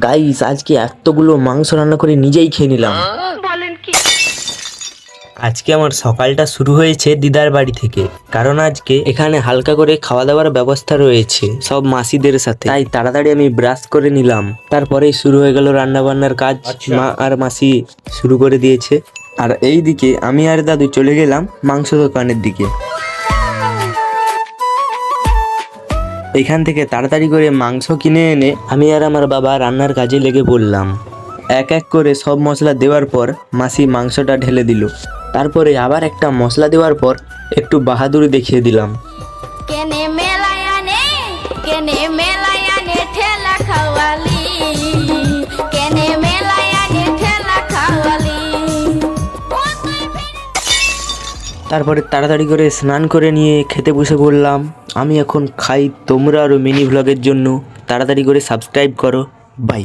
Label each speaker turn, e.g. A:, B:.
A: Guys আজকে এতগুলো মাংস রান্না করে নিজেই খেয়ে নিলাম। আজকে আমার সকালটা শুরু হয়েছে দিদার বাড়ি থেকে, কারণ আজকে এখানে হালকা করে খাওয়া দাওয়ার ব্যবস্থা রয়েছে সব মাসিদের সাথে, তাই তাড়াতাড়ি আমি ব্রাশ করে নিলাম। তারপরেই শুরু হয়ে গেল রান্না বান্নার কাজ। মা আর মাসি শুরু করে দিয়েছে, আর এই দিকে আমি আর দাদু চলে গেলাম মাংস দোকানের দিকে। এখান থেকে তাড়াতাড়ি করে মাংস কিনে এনে আমি আর আমার বাবা রান্নার কাজে লেগে পড়লাম। এক এক করে সব মশলা দেওয়ার পর মাসি মাংসটা ঢেলে দিল। তারপরে আবার একটা মশলা দেওয়ার পর একটু বাহাদুরি দেখিয়ে দিলাম।
B: কেনে মেলায়ানে কেনে মেলায়ানে ঠেলা খাওয়ালি কেনে মেলায়ানে ঠেলা খাওয়ালি।
A: তারপরে তাড়াতাড়ি করে স্নান করে নিয়ে খেতে বসে পড়লাম। আমি এখন খাই। তোমরা আরও মিনি ভ্লগের জন্য তাড়াতাড়ি করে সাবস্ক্রাইব করো। বাই।